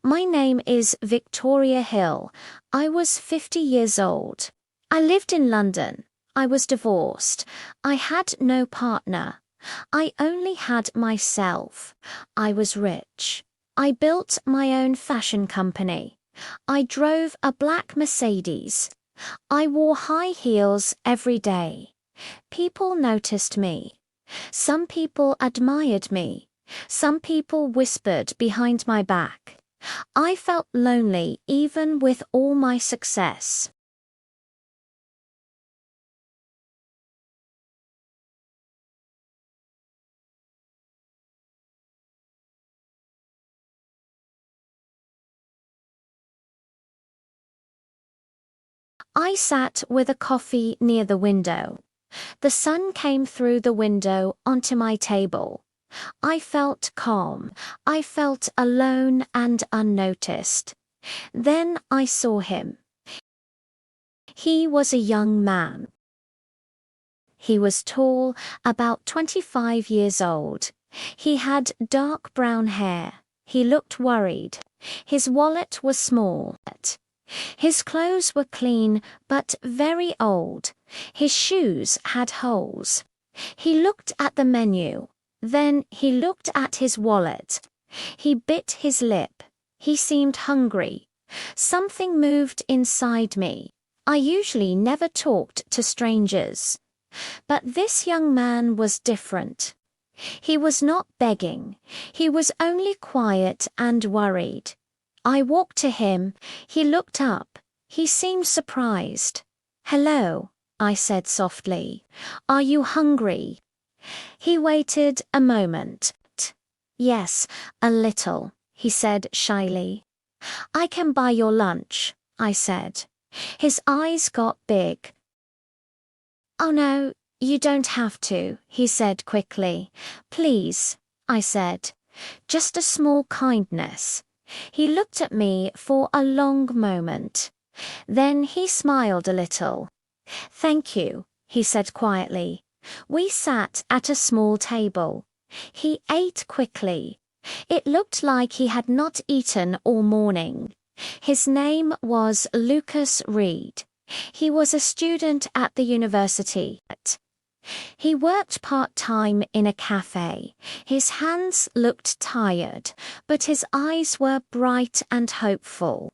My name is Victoria Hill. I was 50 years old. I lived in London. I was divorced. I had no partner. I only had myself. I was rich. I built my own fashion company. I drove a black Mercedes. I wore high heels every day. People noticed me. Some people admired me. Some people whispered behind my back. I felt lonely even with all my success. I sat with a coffee near the window. The sun came through the window onto my table. I felt calm. I felt alone and unnoticed. Then I saw him. He was a young man. He was tall, about 25 years old. He had dark brown hair. He looked worried. His wallet was small. His clothes were clean, but very old. His shoes had holes. He looked at the menu. Then he looked at his wallet. He bit his lip. He seemed hungry. Something moved inside me. I usually never talked to strangers. But this young man was different. He was not begging. He was only quiet and worried. I walked to him. He looked up. He seemed surprised. "Hello," I said softly. "Are you hungry?" He waited a moment. "Yes, a little," he said shyly. "I can buy your lunch," I said. His eyes got big. "Oh no, you don't have to," he said quickly. "Please," I said. "Just a small kindness." He looked at me for a long moment. Then he smiled a little. "Thank you," he said quietly. We sat at a small table. He ate quickly. It looked like he had not eaten all morning. His name was Lucas Reed. He was a student at the university. He worked part-time in a cafe. His hands looked tired, but his eyes were bright and hopeful.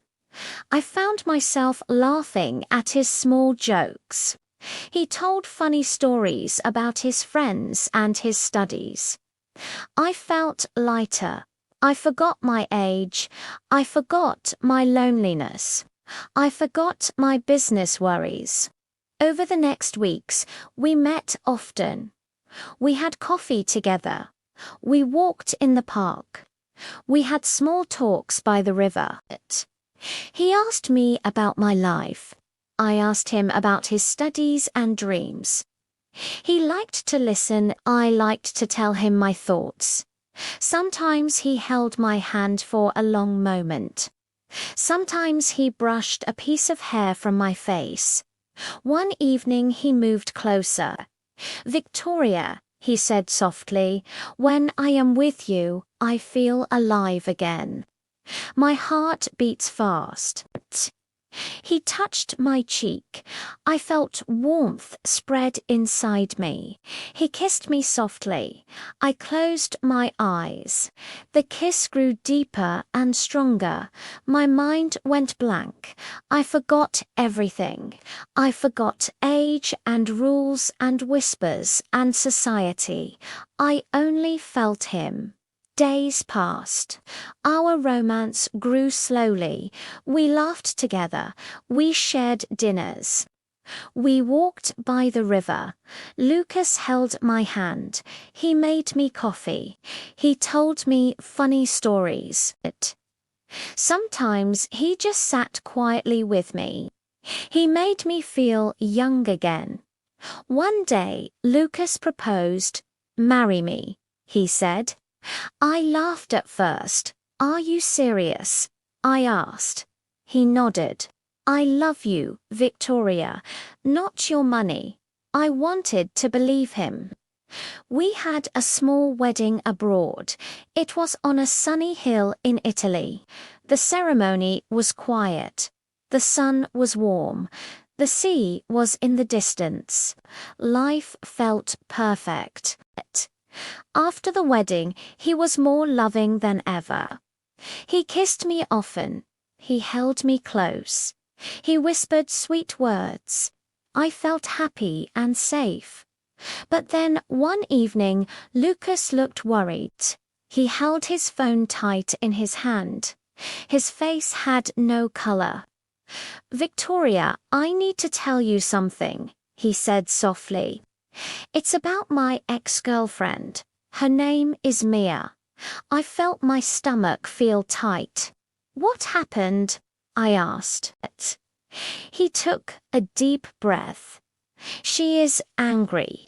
I found myself laughing at his small jokes. He told funny stories about his friends and his studies. I felt lighter. I forgot my age. I forgot my loneliness. I forgot my business worries. Over the next weeks, we met often. We had coffee together. We walked in the park. We had small talks by the river. He asked me about my life. I asked him about his studies and dreams. He liked to listen. I liked to tell him my thoughts. Sometimes he held my hand for a long moment. Sometimes he brushed a piece of hair from my face. One evening he moved closer. "Victoria," he said softly, "when I am with you, I feel alive again. My heart beats fast." He touched my cheek. I felt warmth spread inside me. He kissed me softly. I closed my eyes. The kiss grew deeper and stronger. My mind went blank. I forgot everything. I forgot age and rules and whispers and society. I only felt him. Days passed. Our romance grew slowly. We laughed together. We shared dinners. We walked by the river. Lucas held my hand. He made me coffee. He told me funny stories. Sometimes he just sat quietly with me. He made me feel young again. One day, Lucas proposed. "Marry me," he said. I laughed at first. "Are you serious?" I asked. He nodded. "I love you, Victoria, not your money." I wanted to believe him. We had a small wedding abroad. It was on a sunny hill in Italy. The ceremony was quiet. The sun was warm. The sea was in the distance. Life felt perfect. After the wedding, he was more loving than ever. He kissed me often. He held me close. He whispered sweet words. I felt happy and safe. But then one evening, Lucas looked worried. He held his phone tight in his hand. His face had no color. "Victoria, I need to tell you something," he said softly. "It's about my ex-girlfriend. Her name is Mia." I felt my stomach feel tight. "What happened?" I asked. He took a deep breath. "She is angry.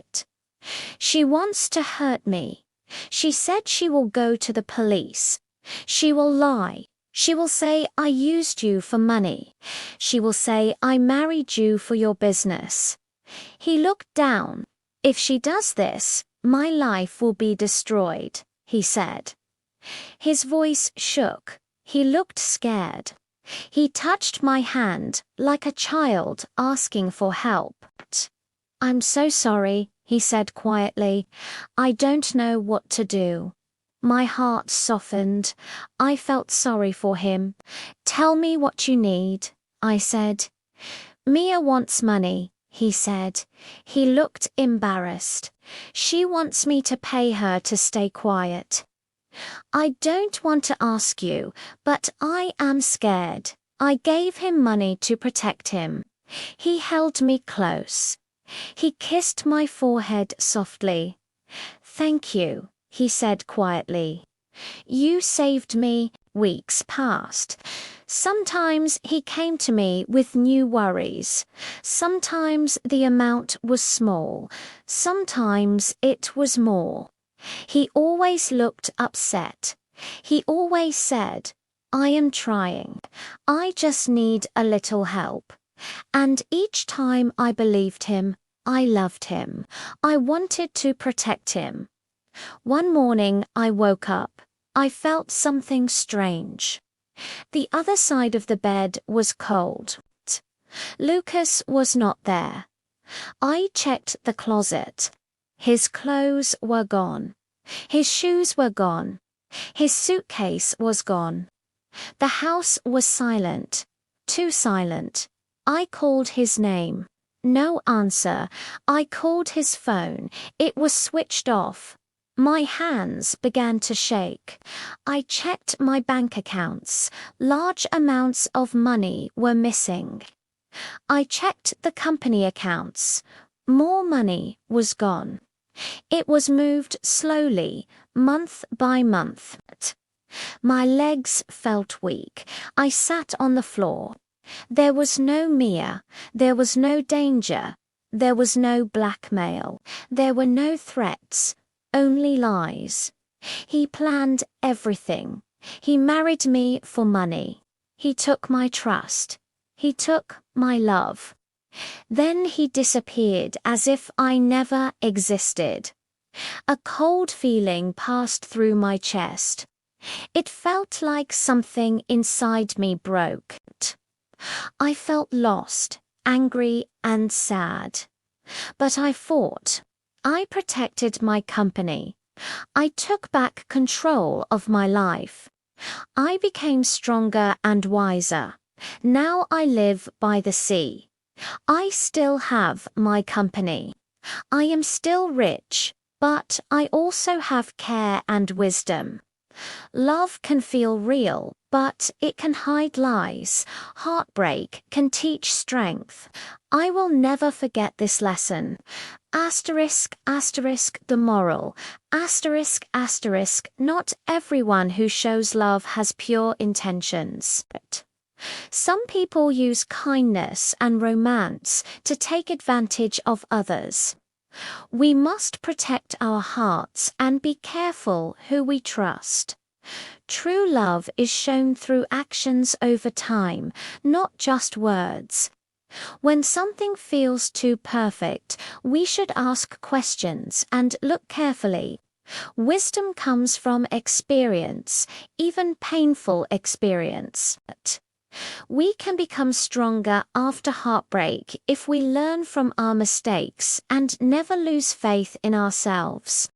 She wants to hurt me. She said she will go to the police. She will lie. She will say I used you for money. She will say I married you for your business." He looked down. "If she does this, my life will be destroyed," he said. His voice shook. He looked scared. He touched my hand like a child asking for help. "I'm so sorry," he said quietly. "I don't know what to do." My heart softened. I felt sorry for him. "Tell me what you need," I said. "Mia wants money," he said. He looked embarrassed. "She wants me to pay her to stay quiet." "I don't want to ask you, but I am scared." I gave him money to protect him. He held me close. He kissed my forehead softly. "Thank you," he said quietly. "You saved me." Weeks passed. Sometimes he came to me with new worries. Sometimes the amount was small. Sometimes it was more. He always looked upset. He always said, "I am trying. I just need a little help." And each time I believed him, I loved him. I wanted to protect him. One morning I woke up. I felt something strange. The other side of the bed was cold. Lucas was not there. I checked the closet. His clothes were gone. His shoes were gone. His suitcase was gone. The house was silent. Too silent. I called his name. No answer. I called his phone. It was switched off. My hands began to shake. I checked my bank accounts. Large amounts of money were missing. I checked the company accounts. More money was gone. It was moved slowly, month by month. My legs felt weak. I sat on the floor. There was no Mia. There was no danger. There was no blackmail. There were no threats. Only lies. He planned everything. He married me for money. He took my trust. He took my love. Then he disappeared as if I never existed. A cold feeling passed through my chest. It felt like something inside me broke. I felt lost, angry, and sad. But I fought. I protected my company. I took back control of my life. I became stronger and wiser. Now I live by the sea. I still have my company. I am still rich, but I also have care and wisdom. Love can feel real, but it can hide lies. Heartbreak can teach strength. I will never forget this lesson. Asterisk, asterisk, the moral. Asterisk, asterisk, not everyone who shows love has pure intentions. Some people use kindness and romance to take advantage of others. We must protect our hearts and be careful who we trust. True love is shown through actions over time, not just words. When something feels too perfect, we should ask questions and look carefully. Wisdom comes from experience, even painful experience. We can become stronger after heartbreak if we learn from our mistakes and never lose faith in ourselves.